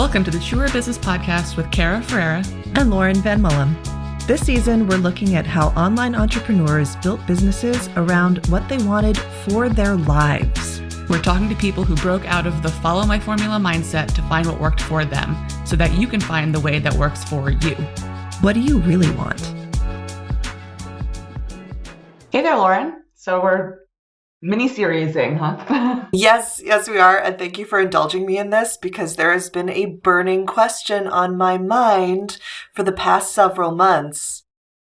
Welcome to the Truer Business Podcast with Cara Ferreira and Lauren Van Mullum. This season, we're looking at how online entrepreneurs built businesses around what they wanted for their lives. We're talking to people who broke out of the follow my formula mindset to find what worked for them so that you can find the way that works for you. What do you really want? Hey there, Lauren. So we're mini-seriesing, huh? Yes, we are. And thank you for indulging me in this because there has been a burning question on my mind for the past several months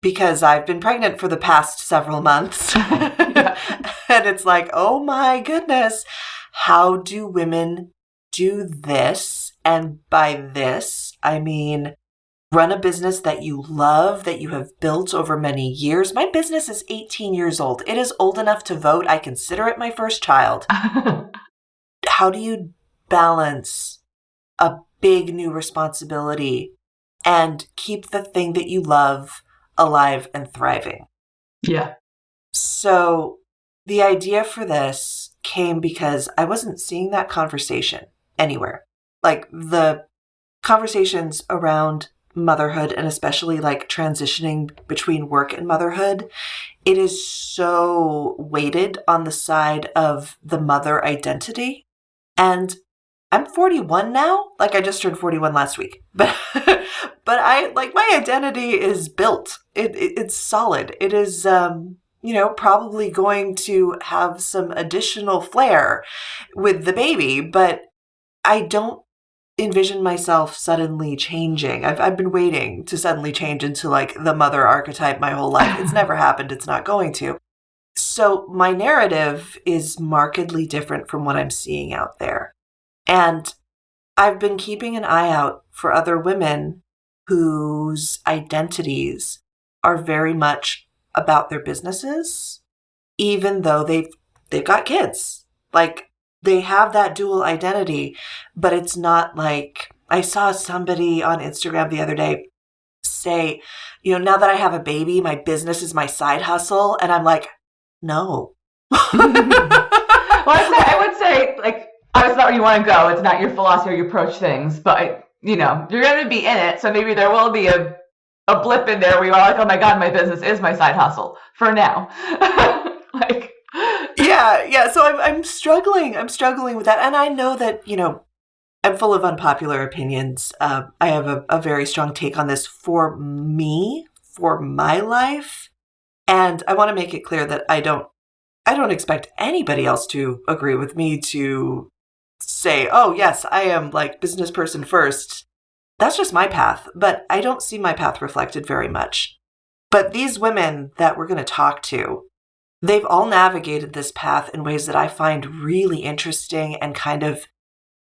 because I've been pregnant for the past several months. And it's like, oh my goodness, how do women do this? And by this, I mean, run a business that you love, that you have built over many years. My business is 18 years old. It is old enough to vote. I consider it my first child. How do you balance a big new responsibility and keep the thing that you love alive and thriving? Yeah. So the idea for this came because I wasn't seeing that conversation anywhere. Like the conversations around motherhood and especially like transitioning between work and motherhood, it is so weighted on the side of the mother identity. And I'm 41 now. Like I just turned 41 last week, but I like my identity is built. It's solid. It is, probably going to have some additional flair with the baby, but I don't envision myself suddenly changing. I've been waiting to suddenly change into like the mother archetype my whole life. It's never happened. It's not going to. So my narrative is markedly different from what I'm seeing out there. And I've been keeping an eye out for other women whose identities are very much about their businesses, even though they've got kids. Like they have that dual identity, but it's not like I saw somebody on Instagram the other day say, now that I have a baby, my business is my side hustle. And I'm like, no. Well, I would say, like, it's not where you want to go. It's not your philosophy or you approach things, but, you're going to be in it. So maybe there will be a blip in there where you're like, oh my God, my business is my side hustle for now. Yeah. So I'm struggling. I'm struggling with that. And I know that, I'm full of unpopular opinions. I have a very strong take on this for me, for my life. And I want to make it clear that I don't expect anybody else to agree with me to say, oh yes, I am like business person first. That's just my path, but I don't see my path reflected very much. But these women that we're going to talk to, they've all navigated this path in ways that I find really interesting and kind of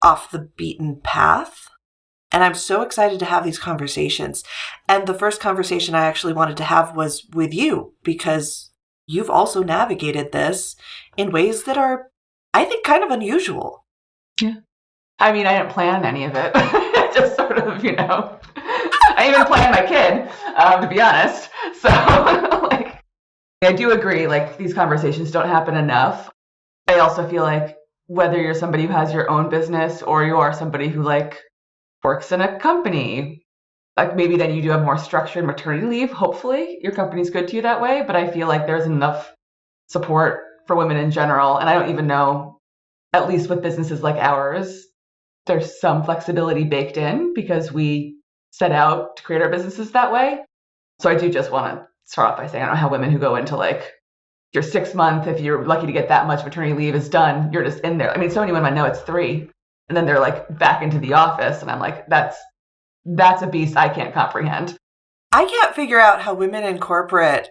off the beaten path. And I'm so excited to have these conversations. And the first conversation I actually wanted to have was with you, because you've also navigated this in ways that are, I think, kind of unusual. Yeah. I mean, I didn't plan any of it. Just sort of, I even planned my kid, to be honest. So, I do agree, these conversations don't happen enough. I also feel like whether you're somebody who has your own business or you are somebody who, works in a company, maybe then you do have more structured maternity leave. Hopefully, your company's good to you that way. But I feel like there's enough support for women in general. And I don't even know, at least with businesses like ours, there's some flexibility baked in because we set out to create our businesses that way. So I do just want to start off by saying I don't know how women who go into your 6 month, if you're lucky to get that much maternity leave is done, you're just in there. I mean, so many women I know it's 3 and then they're back into the office. And I'm like, that's a beast I can't comprehend. I can't figure out how women in corporate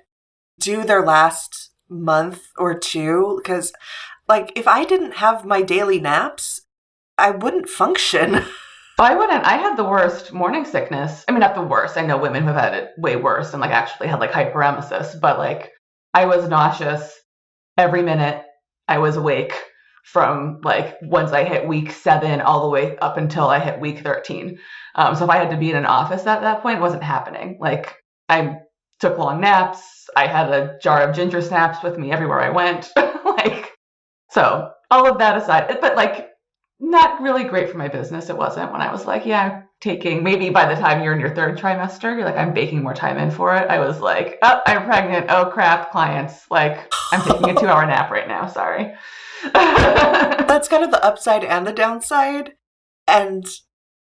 do their last month or two because if I didn't have my daily naps, I wouldn't function. I wouldn't. I had the worst morning sickness. I mean, not the worst. I know women who have had it way worse and actually had hyperemesis, but I was nauseous every minute I was awake from once I hit week 7 all the way up until I hit week 13. So if I had to be in an office at that point, it wasn't happening. I took long naps. I had a jar of ginger snaps with me everywhere I went. So all of that aside, but not really great for my business. It wasn't when I was like, yeah, taking maybe by the time you're in your third trimester, you're like, I'm baking more time in for it. I was like, oh, I'm pregnant. Oh, crap, clients. Like, I'm taking a 2-hour nap right now. Sorry. That's kind of the upside and the downside. And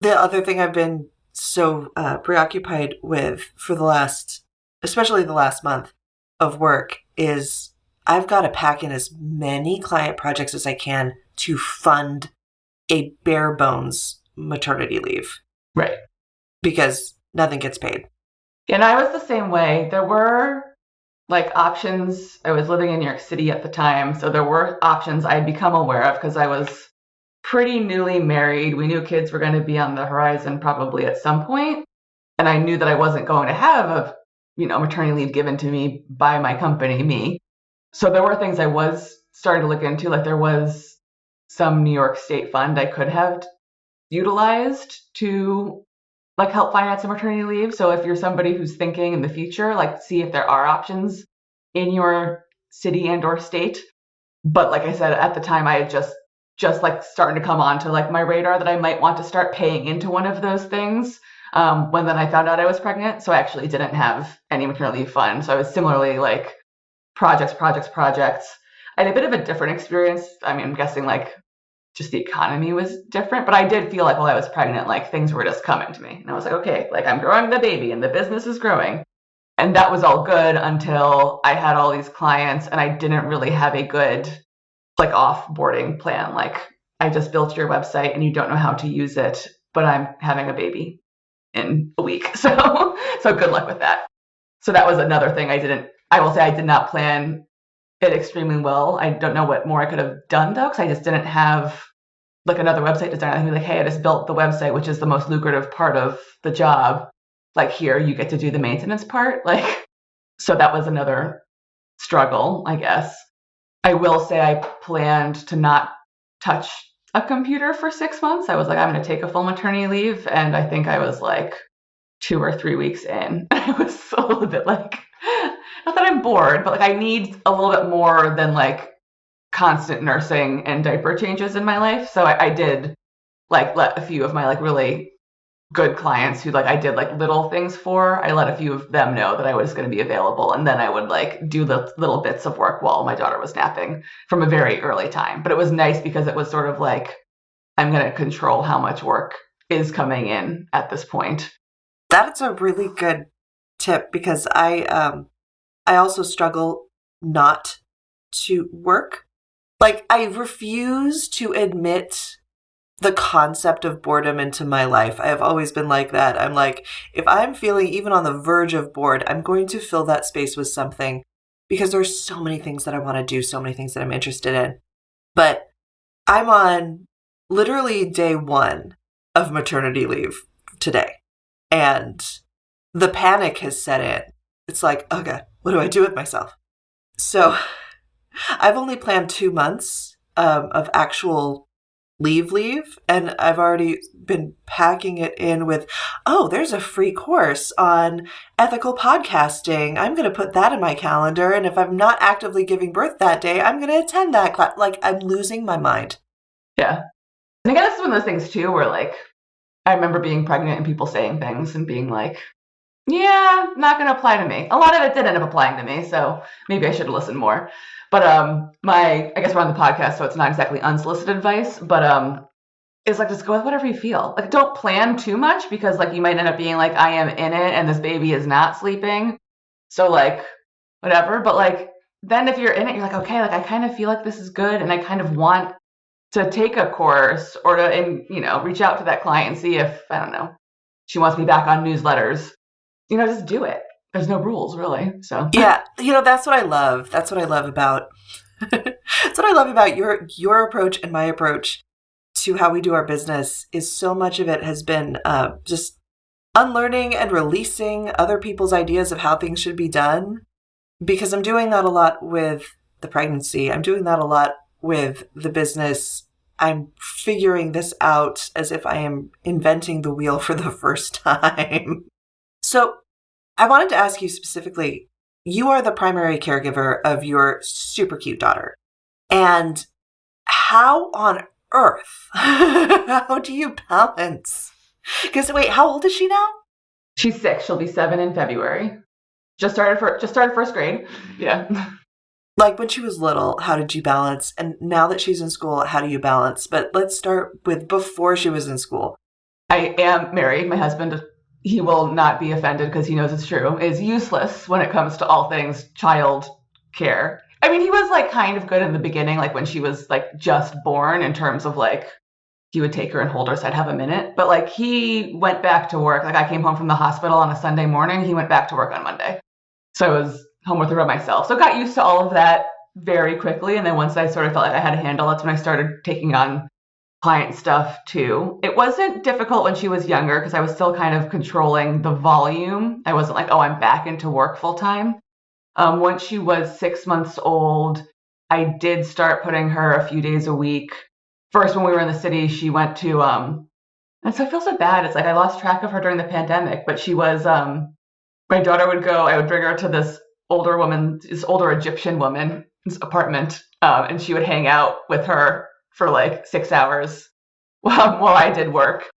the other thing I've been so preoccupied with for especially the last month of work is I've got to pack in as many client projects as I can to fund a bare bones maternity leave. Right. Because nothing gets paid. And I was the same way. There were like options. I was living in New York City at the time. So there were options I'd become aware of because I was pretty newly married. We knew kids were going to be on the horizon probably at some point. And I knew that I wasn't going to have a, maternity leave given to me by my company, me. So there were things I was starting to look into. Like there was some New York State fund I could have utilized to like help finance a maternity leave. So if you're somebody who's thinking in the future, like see if there are options in your city and or state. But like I said, at the time I had just like starting to come onto like my radar that I might want to start paying into one of those things. When then I found out I was pregnant. So I actually didn't have any maternity leave fund. So I was similarly like projects. I had a bit of a different experience. I mean, I'm guessing like just the economy was different, but I did feel like while I was pregnant, like things were just coming to me. And I was like, okay, like I'm growing the baby and the business is growing. And that was all good until I had all these clients and I didn't really have a good like offboarding plan. Like I just built your website and you don't know how to use it, but I'm having a baby in a week. So good luck with that. So that was another thing I will say I did not plan it extremely well. I don't know what more I could have done though, because I just didn't have like another website designer. I'd be like, hey, I just built the website, which is the most lucrative part of the job. Like here, you get to do the maintenance part. Like, so that was another struggle, I guess. I will say I planned to not touch a computer for 6 months. I was like, I'm going to take a full maternity leave. And I think I was like 2 or 3 weeks in. I was a little bit like, not that I'm bored, but like I need a little bit more than like constant nursing and diaper changes in my life. So I did like let a few of my like really good clients who like I did like little things for, I let a few of them know that I was going to be available. And then I would like do the little bits of work while my daughter was napping from a very early time. But it was nice because it was sort of like, I'm going to control how much work is coming in at this point. That's a really good tip because I also struggle not to work. Like I refuse to admit the concept of boredom into my life. I have always been like that. I'm like, if I'm feeling even on the verge of bored, I'm going to fill that space with something because there's so many things that I want to do, so many things that I'm interested in. But I'm on literally day 1 of maternity leave today. And the panic has set in. It's like, oh God, what do I do with myself? So I've only planned 2 months of actual leave, and I've already been packing it in with, oh, there's a free course on ethical podcasting. I'm going to put that in my calendar, and if I'm not actively giving birth that day, I'm going to attend that class. Like, I'm losing my mind. Yeah. I think that's one of those things, too, where, like, I remember being pregnant and people saying things and being like, yeah, not going to apply to me. A lot of it did end up applying to me, so maybe I should have listened more. But I guess we're on the podcast, so it's not exactly unsolicited advice, but it's like just go with whatever you feel. Like don't plan too much because like you might end up being like, I am in it and this baby is not sleeping. So like whatever. But like then if you're in it, you're like, okay, like I kind of feel like this is good and I kind of want to take a course or to and reach out to that client and see if, I don't know, she wants me back on newsletters. Just do it. There's no rules really. So yeah, that's what I love. That's what I love about that's what I love about your approach and my approach to how we do our business is so much of it has been just unlearning and releasing other people's ideas of how things should be done. Because I'm doing that a lot with the pregnancy. I'm doing that a lot with the business. I'm figuring this out as if I am inventing the wheel for the first time. So I wanted to ask you specifically, you are the primary caregiver of your super cute daughter. And how on earth? How do you balance? Because wait, how old is she now? She's 6. She'll be 7 in February. Just started first grade. Yeah. Like when she was little, how did you balance? And now that she's in school, how do you balance? But let's start with before she was in school. I am married. My husband, he will not be offended because he knows it's true, is useless when it comes to all things child care. I mean, he was like kind of good in the beginning, like when she was like just born, in terms of like he would take her and hold her so I'd have a minute. But like he went back to work. Like I came home from the hospital on a Sunday morning. He went back to work on Monday. So I was home with her by myself. So got used to all of that very quickly. And then once I sort of felt like I had a handle, that's when I started taking on client stuff too. It wasn't difficult when she was younger because I was still kind of controlling the volume. I wasn't like, oh, I'm back into work full time. Once she was 6 months old, I did start putting her a few days a week. First, when we were in the city, she went to, and so I feel so bad. It's like I lost track of her during the pandemic, but she was, my daughter would go, I would bring her to this older Egyptian woman's apartment, and she would hang out with her for like 6 hours while I did work.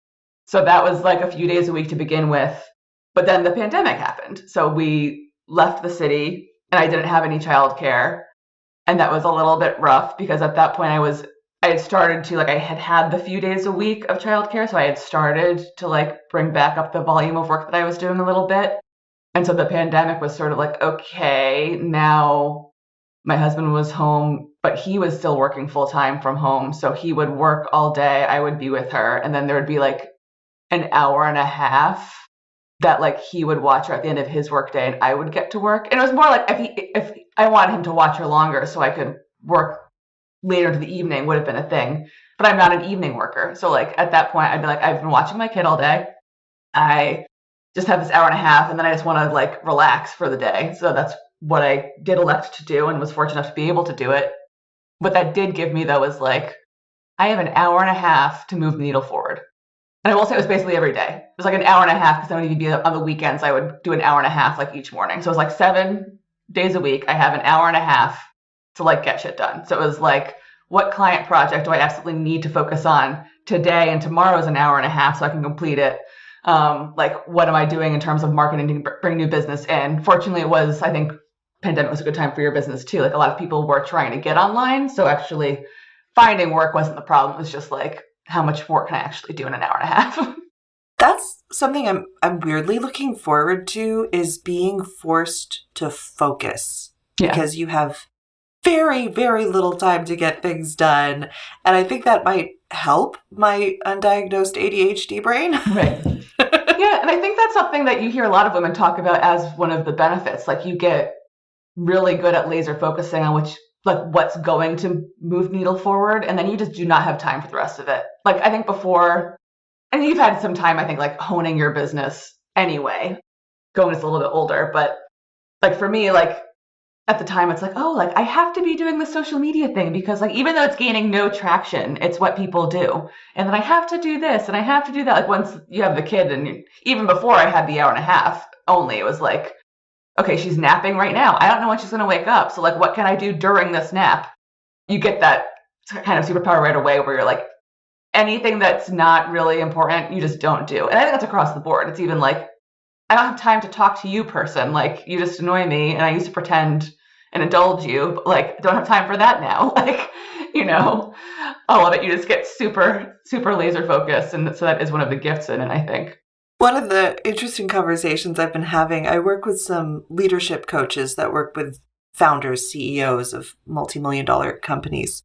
So that was like a few days a week to begin with. But then the pandemic happened. So we left the city and I didn't have any childcare. And that was a little bit rough because at that point I had started to, like, I had had the few days a week of childcare. So I had started to like bring back up the volume of work that I was doing a little bit. And so the pandemic was sort of like, okay, now my husband was home, but he was still working full time from home. So he would work all day. I would be with her. And then there would be like an hour and a half that like he would watch her at the end of his workday and I would get to work. And it was more like if I wanted him to watch her longer so I could work later into the evening would have been a thing. But I'm not an evening worker. So like at that point, I'd be like, I've been watching my kid all day. I just have this hour and a half and then I just want to like relax for the day. So that's what I did elect to do and was fortunate enough to be able to do it. What that did give me though was like, I have an hour and a half to move the needle forward. And I will say it was basically every day. It was like an hour and a half because I would even be on the weekends. I would do an hour and a half like each morning. So it was like 7 days a week. I have an hour and a half to like get shit done. So it was like, what client project do I absolutely need to focus on today? And tomorrow is an hour and a half so I can complete it. Like, what am I doing in terms of marketing to bring new business in? Fortunately, it was, I think, pandemic was a good time for your business too. Like a lot of people were trying to get online. So actually finding work wasn't the problem. It was just like, how much work can I actually do in an hour and a half? That's something I'm weirdly looking forward to, is being forced to focus. Yeah. Because you have very, very little time to get things done. And I think that might help my undiagnosed ADHD brain. Right. Yeah. And I think that's something that you hear a lot of women talk about as one of the benefits. Like you get really good at laser focusing on what's going to move needle forward. And then you just do not have time for the rest of it. Like I think before, and you've had some time, I think, like honing your business anyway, going just a little bit older. But like for me, like at the time it's like, oh, like I have to be doing the social media thing because like, even though it's gaining no traction, it's what people do. And then I have to do this and I have to do that. Like once you have the kid, and even before I had the hour and a half only, it was like, okay, she's napping right now. I don't know when she's going to wake up. So like, what can I do during this nap? You get that kind of superpower right away where you're like, anything that's not really important, you just don't do. And I think that's across the board. It's even like, I don't have time to talk to you, person. Like, you just annoy me. And I used to pretend and indulge you, but like, don't have time for that now. Like, all of it, you just get super, super laser focused. And so that is one of the gifts in it, I think. One of the interesting conversations I've been having, I work with some leadership coaches that work with founders, CEOs of multi-million-dollar companies.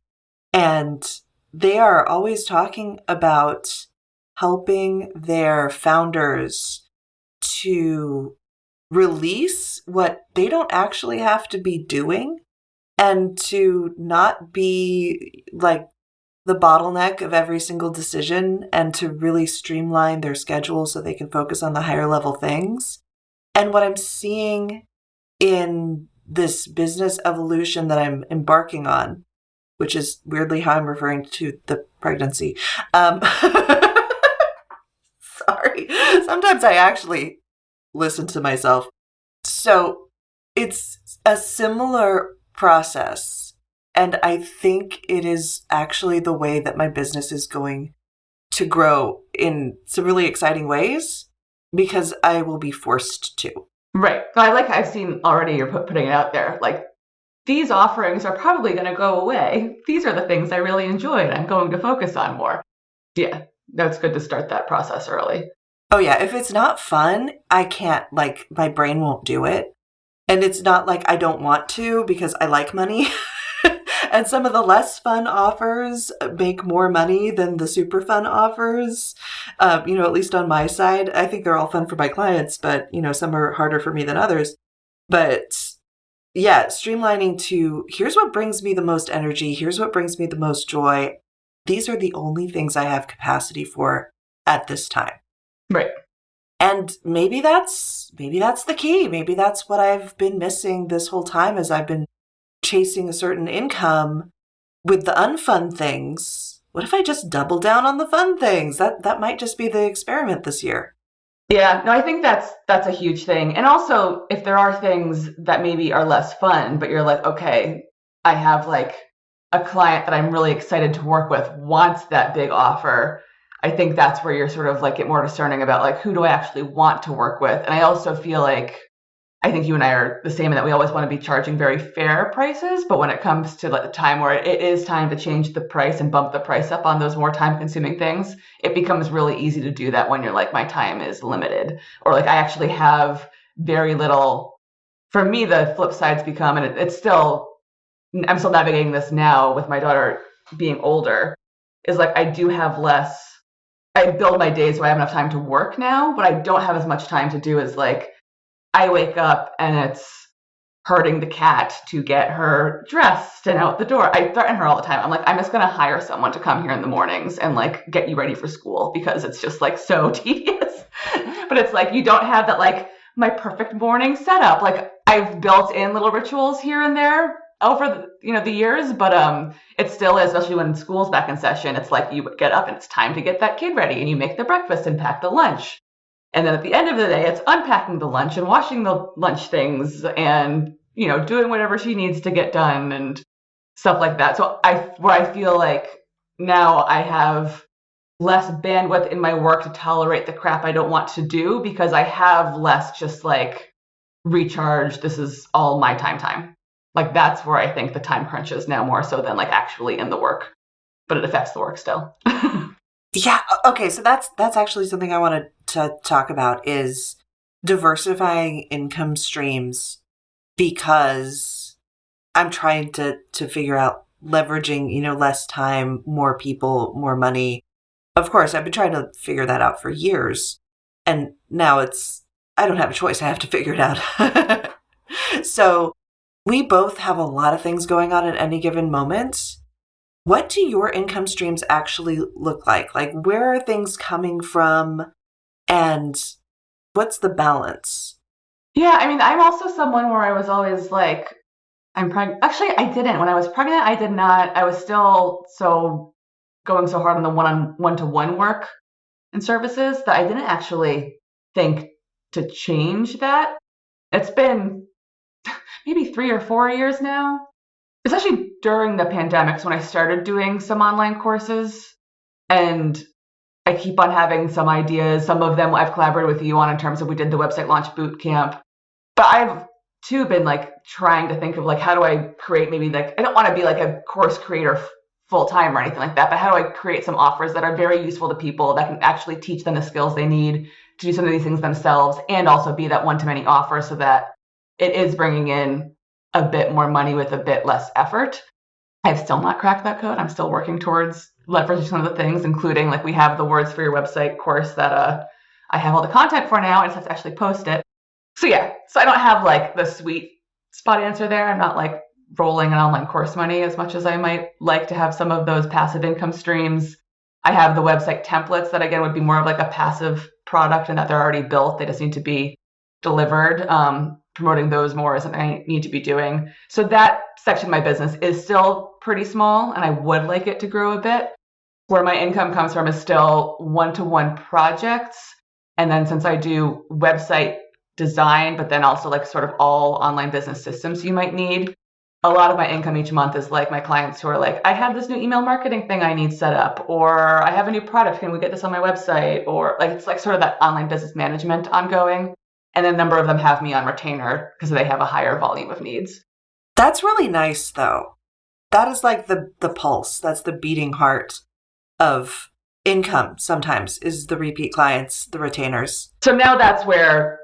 And they are always talking about helping their founders to release what they don't actually have to be doing and to not be like the bottleneck of every single decision, and to really streamline their schedule so they can focus on the higher level things. And what I'm seeing in this business evolution that I'm embarking on, which is weirdly how I'm referring to the pregnancy. Sorry. Sometimes I actually listen to myself. So it's a similar process. And I think it is actually the way that my business is going to grow in some really exciting ways because I will be forced to. Right. I've seen already you're putting it out there. Like, these offerings are probably going to go away. These are the things I really enjoy and I'm going to focus on more. Yeah, that's good to start that process early. Oh, yeah. If it's not fun, I can't, like, my brain won't do it. And it's not like I don't want to because I like money. And some of the less fun offers make more money than the super fun offers. At least on my side, I think they're all fun for my clients, but, some are harder for me than others. But yeah, streamlining to here's what brings me the most energy. Here's what brings me the most joy. These are the only things I have capacity for at this time. Right. And maybe that's the key. Maybe that's what I've been missing this whole time as I've been chasing a certain income with the unfun things. What if I just double down on the fun things? That might just be the experiment this year. Yeah, no, I think that's a huge thing. And also, if there are things that maybe are less fun, but you're like, okay, I have like a client that I'm really excited to work with wants that big offer. I think that's where you're sort of like get more discerning about like, who do I actually want to work with? And I also feel like, I think you and I are the same in that we always want to be charging very fair prices. But when it comes to like the time where it is time to change the price and bump the price up on those more time consuming things, it becomes really easy to do that when you're like, my time is limited, or like I actually have very little. For me, the flip sides become, and I'm still navigating this now with my daughter being older, is like I do have less. I build my days so I have enough time to work now, but I don't have as much time to do as like I wake up and it's herding the cat to get her dressed and out the door. I threaten her all the time. I'm like, I'm just going to hire someone to come here in the mornings and like get you ready for school because it's just like so tedious. But it's like, you don't have that like my perfect morning setup. Like I've built in little rituals here and there over the years, but it still is, especially when school's back in session. It's like you get up and it's time to get that kid ready and you make the breakfast and pack the lunch. And then at the end of the day, it's unpacking the lunch and washing the lunch things and, doing whatever she needs to get done and stuff like that. So I feel like now I have less bandwidth in my work to tolerate the crap I don't want to do because I have less just like recharge. This is all my time. Like that's where I think the time crunch is now more so than like actually in the work, but it affects the work still. Yeah. Okay. So that's actually something I wanted to talk about is diversifying income streams because I'm trying to figure out leveraging, less time, more people, more money. Of course, I've been trying to figure that out for years. And now I don't have a choice. I have to figure it out. So we both have a lot of things going on at any given moment. What do your income streams actually look like? Like, where are things coming from and what's the balance? Yeah, I mean, I'm also someone where I was always like, I'm pregnant. Actually, I didn't. When I was pregnant, I did not. I was still going so hard on the one-to-one work and services that I didn't actually think to change that. It's been maybe 3 or 4 years now. Especially during the pandemics when I started doing some online courses, and I keep on having some ideas. Some of them I've collaborated with you on in terms of we did the website launch boot camp. But I've too been like trying to think of like, how do I create maybe like, I don't want to be like a course creator full time or anything like that, but how do I create some offers that are very useful to people that can actually teach them the skills they need to do some of these things themselves and also be that one-to-many offer so that it is bringing in a bit more money with a bit less effort. I've still not cracked that code. I'm still working towards leveraging some of the things, including like we have the Words for Your Website course that I have all the content for now. I just have to actually post it. So yeah, so I don't have like the sweet spot answer there. I'm not like rolling in online course money as much as I might like to have some of those passive income streams. I have the website templates that again would be more of like a passive product and that they're already built. They just need to be delivered. Promoting those more is something I need to be doing. So that section of my business is still pretty small and I would like it to grow a bit. Where my income comes from is still one-to-one projects. And then since I do website design, but then also like sort of all online business systems you might need, a lot of my income each month is like my clients who are like, I have this new email marketing thing I need set up, or I have a new product. Can we get this on my website? Or like, it's like sort of that online business management ongoing. And a number of them have me on retainer because they have a higher volume of needs. That's really nice, though. That is like the pulse. That's the beating heart of income sometimes, is the repeat clients, the retainers. So now that's where,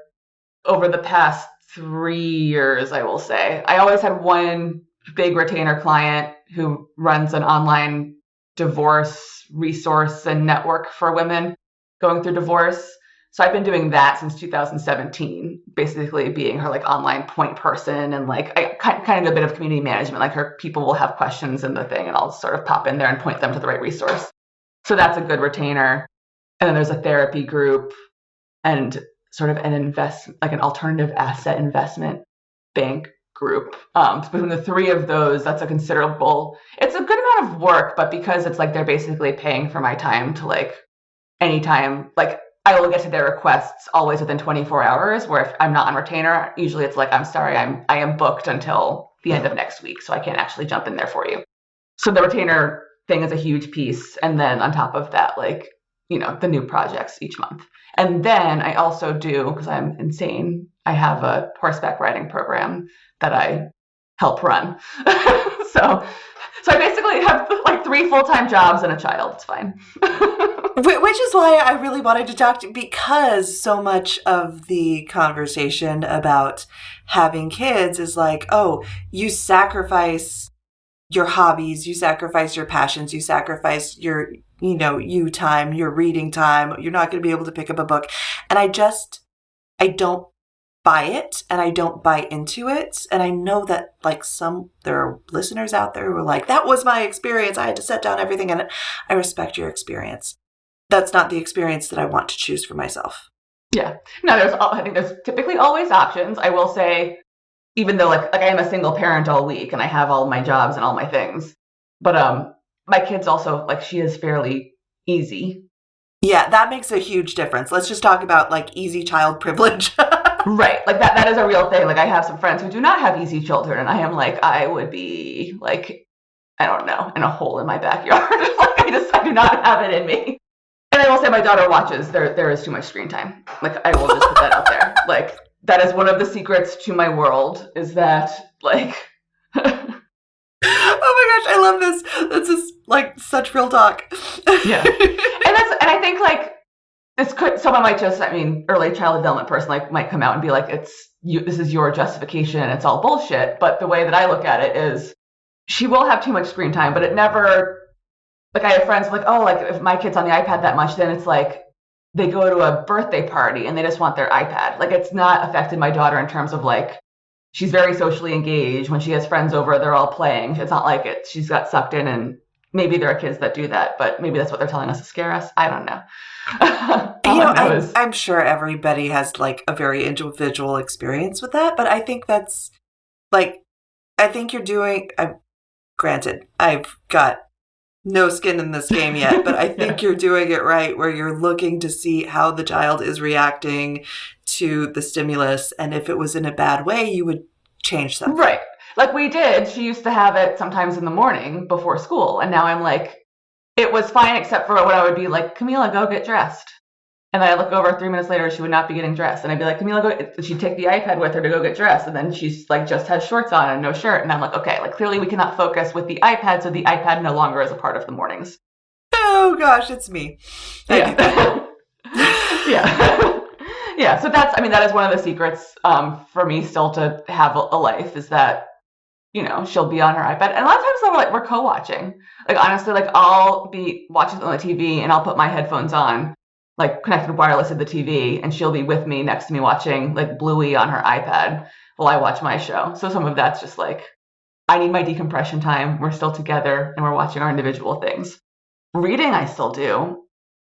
over the past 3 years, I will say, I always had one big retainer client who runs an online divorce resource and network for women going through divorce. So I've been doing that since 2017, basically being her like online point person, and like I kind of do a bit of community management. Like her people will have questions in the thing, and I'll sort of pop in there and point them to the right resource. So that's a good retainer. And then there's a therapy group and sort of an alternative asset investment bank group. So between the three of those, it's a good amount of work, but because it's like they're basically paying for my time to like anytime, like I will get to their requests always within 24 hours, where if I'm not on retainer, usually it's like, I'm sorry, I am booked until the end of next week, so I can't actually jump in there for you. So the retainer thing is a huge piece. And then on top of that, like, the new projects each month. And then I also do, because I'm insane, I have a horseback riding program that I help run. So I basically have like 3 full-time jobs and a child. It's fine. Which is why I really wanted to talk to you, because so much of the conversation about having kids is like, oh, you sacrifice your hobbies, you sacrifice your passions, you sacrifice your, you time, your reading time. You're not going to be able to pick up a book. And I don't buy it, and I don't buy into it. And I know that like there are listeners out there who are like, that was my experience. I had to set down everything. And I respect your experience. That's not the experience that I want to choose for myself. Yeah. No, I think there's typically always options. I will say, even though like I am a single parent all week and I have all my jobs and all my things, but my kids also, like, she is fairly easy. Yeah, that makes a huge difference. Let's just talk about like easy child privilege. Right. Like that is a real thing. Like I have some friends who do not have easy children, and I am like, I would be like, I don't know, in a hole in my backyard. Like I do not have it in me. And I will say my daughter watches. There is too much screen time. Like I will just put that out there. Like that is one of the secrets to my world, is that like oh my gosh, I love this. This is like such real talk. Yeah. And I think like someone might just, early child development person might come out and be like, this is your justification and it's all bullshit. But the way that I look at it is, she will have too much screen time, but it never, like I have friends like, oh, like if my kid's on the iPad that much, then it's like they go to a birthday party and they just want their iPad. Like it's not affected my daughter in terms of like, she's very socially engaged. When she has friends over, they're all playing. It's not like she's got sucked in, and maybe there are kids that do that, but maybe that's what they're telling us to scare us. I don't know. I'm sure everybody has like a very individual experience with that, but I think that's like, I think you're doing, granted, I've got no skin in this game yet, but I think you're doing it right, where you're looking to see how the child is reacting to the stimulus. And if it was in a bad way, you would change something. Right. Like we did. She used to have it sometimes in the morning before school. And now I'm like, it was fine, except for when I would be like, Camila, go get dressed. And then I look over 3 minutes later, she would not be getting dressed. And I'd be like, Camila, go. She'd take the iPad with her to go get dressed. And then she's like, just has shorts on and no shirt. And I'm like, okay, like clearly we cannot focus with the iPad. So the iPad no longer is a part of the mornings. Oh gosh, it's me. Yeah. Yeah. Yeah. So that is one of the secrets for me still to have a life, is that, she'll be on her iPad. And a lot of times we're co-watching. Like honestly, like I'll be watching on the TV and I'll put my headphones on, like connected wireless to the TV, and she'll be with me next to me watching like Bluey on her iPad while I watch my show. So some of that's just like, I need my decompression time. We're still together and we're watching our individual things. Reading, I still do.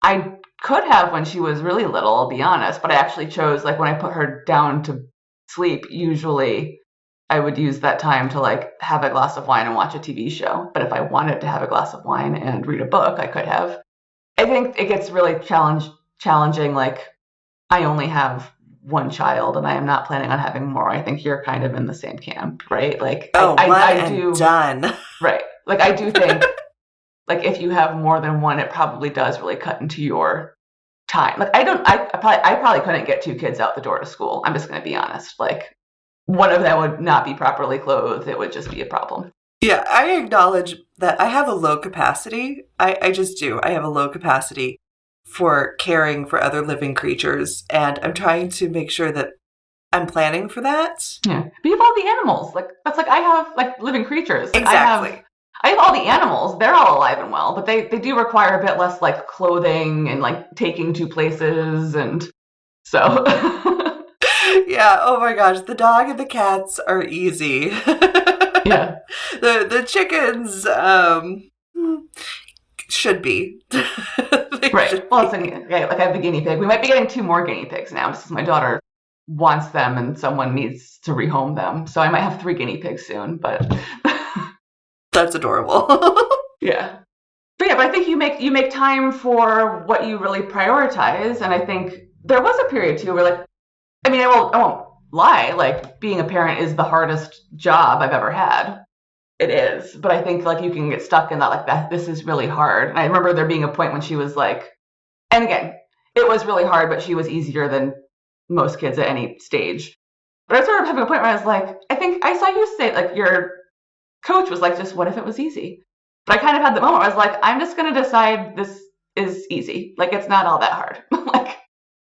I could have when she was really little, I'll be honest, but I actually chose, like when I put her down to sleep, usually I would use that time to like have a glass of wine and watch a TV show. But if I wanted to have a glass of wine and read a book, I could have. I think it gets really challenging. Like I only have one child and I am not planning on having more, I think you're kind of in the same camp, right? Like one I and do, done. right. Like I do think like if you have more than one, it probably does really cut into your time. Like I probably couldn't get 2 kids out the door to school. I'm just going to be honest. Like one of them would not be properly clothed. It would just be a problem. Yeah, I acknowledge that I have a low capacity. I just do. I have a low capacity for caring for other living creatures, and I'm trying to make sure that I'm planning for that. Yeah. But you have all the animals. Like that's like I have like living creatures. Like, Exactly. I have all the animals. They're all alive and well, but they do require a bit less like clothing and like taking to places and so Yeah, oh my gosh, the dog and the cats are easy. yeah. The chickens should be. Right. Well, like I have the guinea pig. We might be getting 2 more guinea pigs now just because my daughter wants them and someone needs to rehome them. So I might have 3 guinea pigs soon, but That's adorable. yeah. But I think you make time for what you really prioritize. And I think there was a period too where like, I mean, I won't lie, like being a parent is the hardest job I've ever had. It is. But I think like you can get stuck in that, like that, this is really hard. And I remember there being a point when she was like, and again, it was really hard, but she was easier than most kids at any stage. But I was sort of having a point where I was like, I think I saw you say like your coach was like, just what if it was easy? But I kind of had the moment where I was like, I'm just going to decide this is easy. Like, it's not all that hard. Like,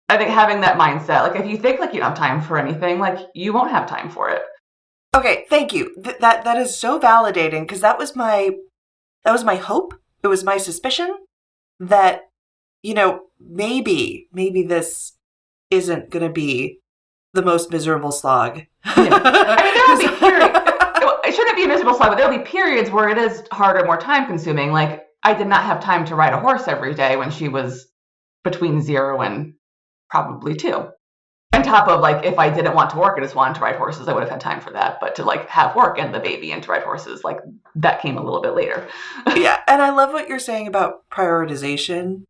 I think having that mindset, like if you think like you don't have time for anything, like you won't have time for it. Okay, thank you. That is so validating because that was my hope. It was my suspicion that, maybe this isn't going to be the most miserable slog. Yeah. I mean, there will be periods. It shouldn't be a miserable slog, but there'll be periods where it is harder, more time consuming. Like I did not have time to ride a horse every day when she was between 0 and probably 2. On top of like, if I didn't want to work, I just wanted to ride horses, I would have had time for that. But to like have work and the baby and to ride horses, like that came a little bit later. Yeah. And I love what you're saying about prioritization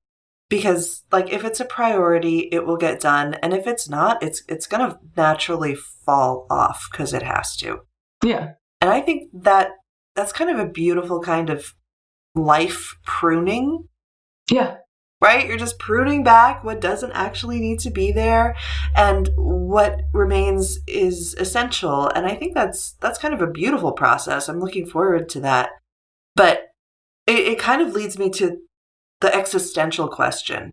because like if it's a priority, it will get done. And if it's not, it's going to naturally fall off because it has to. Yeah. And I think that's kind of a beautiful kind of life pruning. Yeah. Right? You're just pruning back what doesn't actually need to be there and what remains is essential. And I think that's kind of a beautiful process. I'm looking forward to that. But it kind of leads me to the existential question.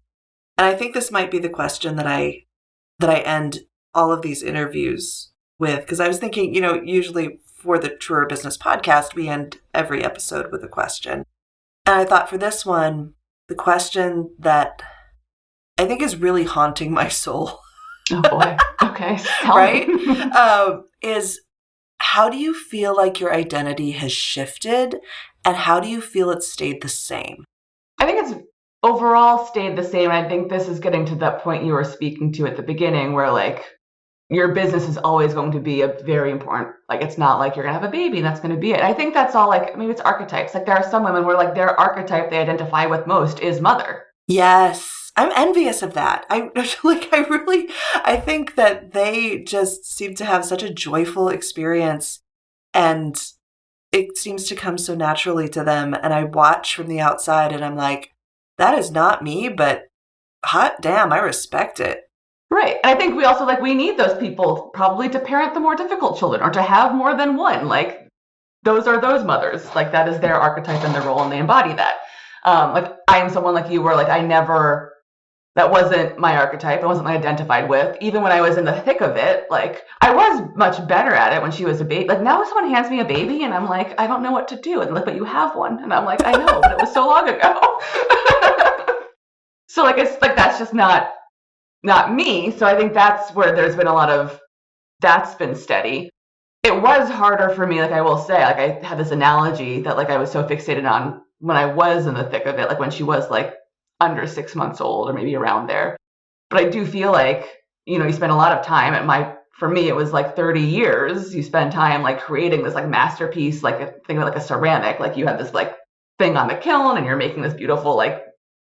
And I think this might be the question that I end all of these interviews with. Because I was thinking, usually for the Truer Business podcast, we end every episode with a question. And I thought for this one, the question that I think is really haunting my soul. Oh boy. Okay. Right? Is how do you feel like your identity has shifted and how do you feel it's stayed the same? I think it's overall stayed the same. I think this is getting to that point you were speaking to at the beginning where like your business is always going to be a very important, like it's not like you're going to have a baby and that's going to be it. I think that's all like, maybe it's archetypes. Like there are some women where like their archetype they identify with most is mother. Yes. I'm envious of that. I think that they just seem to have such a joyful experience and it seems to come so naturally to them. And I watch from the outside and I'm like, that is not me, but hot damn, I respect it. Right. And I think we also we need those people probably to parent the more difficult children or to have more than one. Like those are those mothers. Like that is their archetype and their role and they embody that. Like I am someone like you where like that wasn't my archetype. It wasn't what I identified with. Even when I was in the thick of it, like I was much better at it when she was a baby. Like now someone hands me a baby and I'm like, I don't know what to do. And like, but you have one. And I'm like, I know, but it was so long ago. So like, it's like, that's just not me. So I think that's where there's been a lot of, that's been steady. It was harder for me, like I will say, like I had this analogy that like I was so fixated on when I was in the thick of it, like when she was like under 6 months old or maybe around there. But I do feel like, you spend a lot of time for me, it was like 30 years. You spend time like creating this like masterpiece, like a thing like a ceramic, like you have this like thing on the kiln and you're making this beautiful like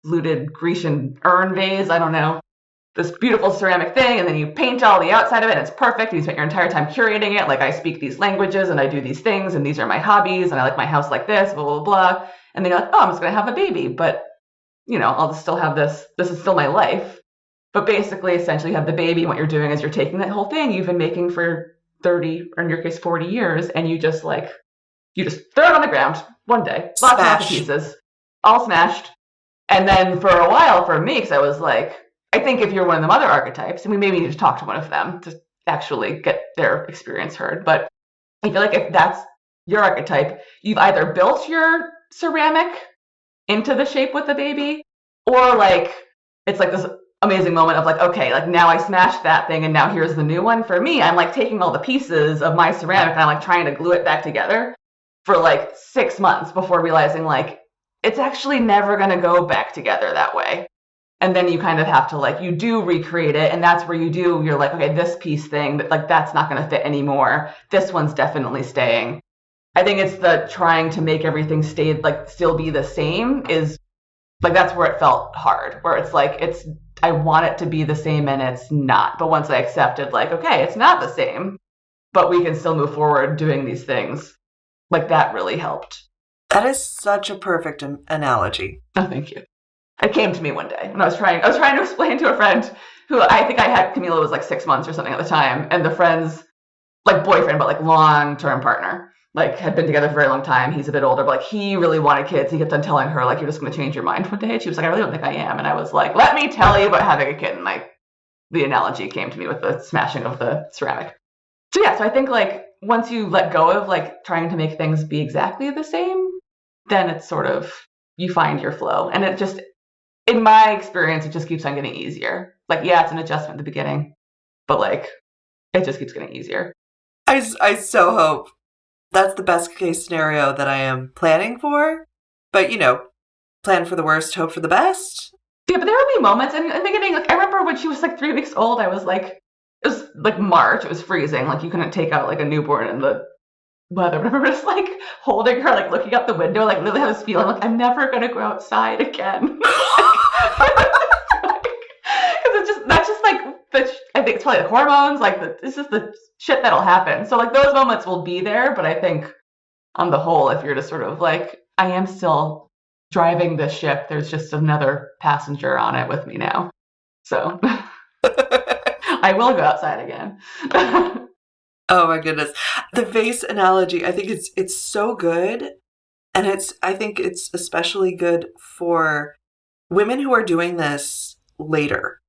fluted Grecian urn vase. I don't know. this beautiful ceramic thing, and then you paint all the outside of it, and it's perfect, and you spent your entire time curating it. Like, I speak these languages, and I do these things, and these are my hobbies, and I like my house like this, blah, blah, blah. And then you're like, oh, I'm just going to have a baby, but, I'll just still have this. This is still my life. But basically, essentially, you have the baby, and what you're doing is you're taking that whole thing you've been making for 30, or in your case, 40 years, and you just throw it on the ground one day. Lots of pieces, all smashed. And then for a while, for me, because I was like, I think if you're one of the mother archetypes, and we maybe need to talk to one of them to actually get their experience heard. But I feel like if that's your archetype, you've either built your ceramic into the shape with the baby, or it's like this amazing moment of okay, now I smashed that thing and now here's the new one. For me, I'm taking all the pieces of my ceramic and I'm trying to glue it back together for 6 months before realizing it's actually never going to go back together that way. And then you kind of have to you do recreate it, and that's where you're okay, this piece thing that's not going to fit anymore. This one's definitely staying. I think it's the trying to make everything stay still be the same is that's where it felt hard, where it's I want it to be the same and it's not. But once I accepted okay, it's not the same, but we can still move forward doing these things, that really helped. That is such a perfect analogy. Oh, thank you. It came to me one day when I was trying to explain to a friend who I think I had Camila was 6 months or something at the time, and the friend's boyfriend, but long-term partner, had been together for a very long time. He's a bit older, but he really wanted kids. He kept on telling her you're just going to change your mind one day. And she was I really don't think I am. And I was let me tell you about having a kid. And the analogy came to me with the smashing of the ceramic. So yeah, so I think once you let go of trying to make things be exactly the same, then it's sort of, you find your flow. And it just, in my experience, it just keeps on getting easier. Yeah, it's an adjustment at the beginning, but it just keeps getting easier. I so hope that's the best case scenario that I am planning for. But, plan for the worst, hope for the best. Yeah, but there will be moments in the beginning. I remember when she was 3 weeks old, I was it was March, it was freezing. You couldn't take out a newborn in the weather. But I remember just holding her, looking out the window, literally have this feeling I'm never going to go outside again. I think it's probably the hormones, it's just the shit that'll happen. So those moments will be there, but I think on the whole, if you're just sort of I am still driving this ship, there's just another passenger on it with me now. So I will go outside again. Oh my goodness. The vase analogy, I think it's so good. And I think it's especially good for women who are doing this later.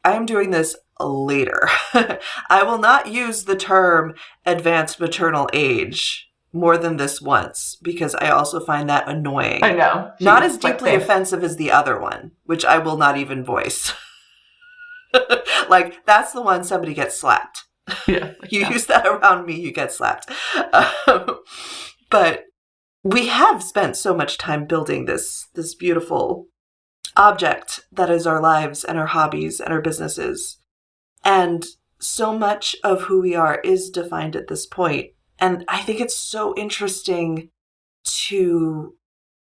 I'm doing this later. I will not use the term advanced maternal age more than this once, because I also find that annoying. I know. Not as deeply offensive as the other one, which I will not even voice. That's the one somebody gets slapped. Yeah. You use that around me, you get slapped. But we have spent so much time building this beautiful object that is our lives and our hobbies and our businesses. And so much of who we are is defined at this point. And I think it's so interesting to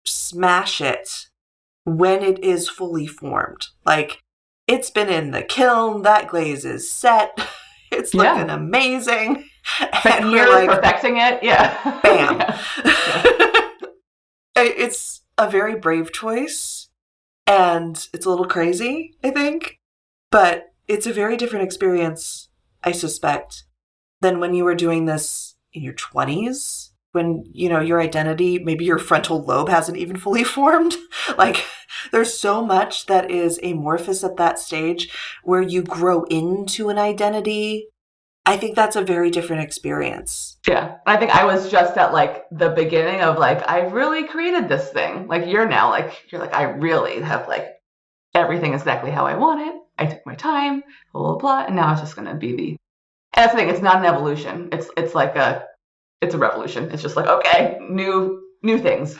smash it when it is fully formed. It's been in the kiln, that glaze is set, it's looking amazing. And you're perfecting it. Yeah. Bam. Yeah. It's a very brave choice. And it's a little crazy, I think. But it's a very different experience, I suspect, than when you were doing this in your 20s, when, your identity, maybe your frontal lobe hasn't even fully formed. There's so much that is amorphous at that stage where you grow into an identity. I think that's a very different experience. Yeah. I think I was just at the beginning of I really created this thing. You're now you're I really have everything exactly how I want it. I took my time, blah, blah, blah. And now it's just going to be and that's the thing. It's not an evolution. It's a revolution. It's just okay, new things.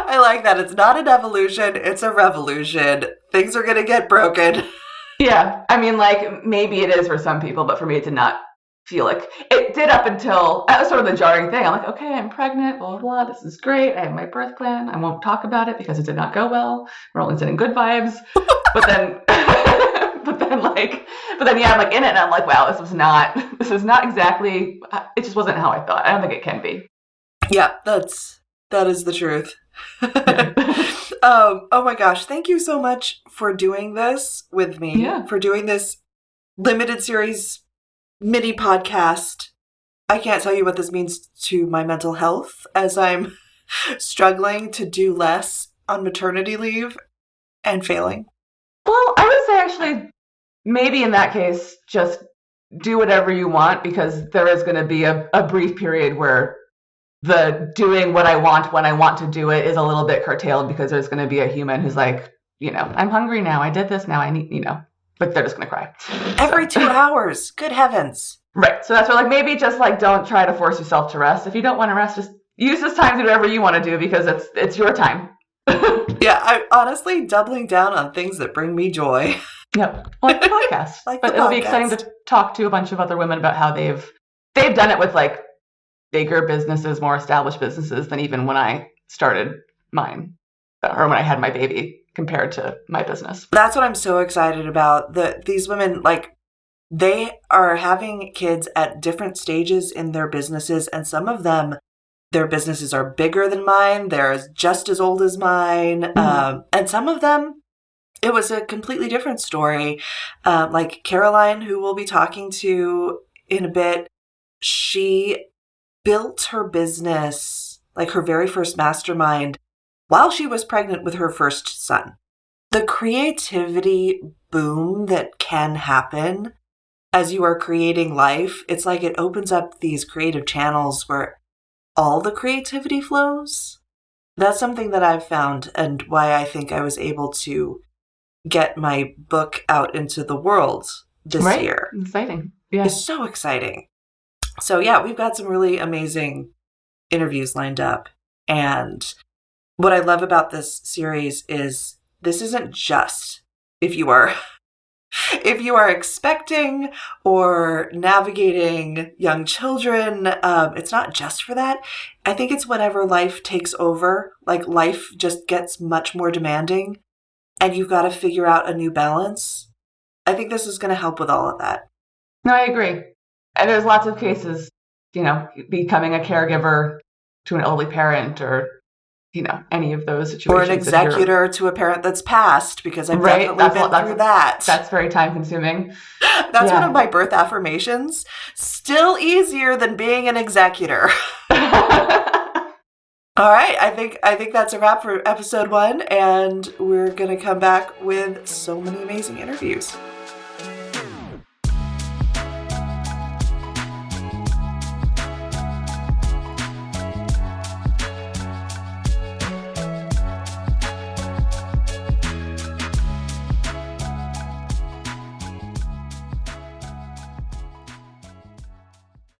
I like that. It's not an evolution. It's a revolution. Things are going to get broken. Yeah. I mean, maybe it is for some people, but for me, it did not feel it did up until, that was sort of the jarring thing. I'm okay, I'm pregnant, blah, blah, blah. This is great. I have my birth plan. I won't talk about it because it did not go well. We're only sending good vibes. But then, but then yeah, I'm like in it and I'm like, wow, this is not exactly, it just wasn't how I thought. I don't think it can be. Yeah, that is the truth. Oh my gosh, thank you so much for doing this with me, for doing this limited series mini podcast. I can't tell you what this means to my mental health as I'm struggling to do less on maternity leave and failing. Well, I would say actually, maybe in that case, just do whatever you want, because there is going to be a brief period where the doing what I want when I want to do it is a little bit curtailed, because there's going to be a human who's like, I'm hungry now. I did this now. I need, but they're just going to cry. Every 2 hours. Good heavens. Right. So that's where maybe just don't try to force yourself to rest. If you don't want to rest, just use this time to do whatever you want to do, because it's your time. Yeah, I'm honestly doubling down on things that bring me joy. Yep. Like the podcast. It'll be exciting to talk to a bunch of other women about how they've done it with bigger businesses, more established businesses than even when I started mine, or when I had my baby, compared to my business. That's what I'm so excited about. These women, they are having kids at different stages in their businesses, and some of them, their businesses are bigger than mine. They're just as old as mine. And some of them, it was a completely different story. Like Caroline, who we'll be talking to in a bit, she built her business, her very first mastermind, while she was pregnant with her first son. The creativity boom that can happen as you are creating life, it's like it opens up these creative channels where all the creativity flows. That's something that I've found, and why I think I was able to get my book out into the world this year. Exciting. Yeah. It's so exciting. So yeah, we've got some really amazing interviews lined up. And what I love about this series is this isn't just if you are expecting or navigating young children. It's not just for that. I think it's whenever life takes over, life just gets much more demanding and you've got to figure out a new balance. I think this is going to help with all of that. No, I agree. And there's lots of cases, becoming a caregiver to an elderly parent, or, any of those situations. Or an executor to a parent that's passed, because I've definitely been through that. That's very time consuming. That's one of my birth affirmations. Still easier than being an executor. All right. I think that's a wrap for episode 1, and we're going to come back with so many amazing interviews.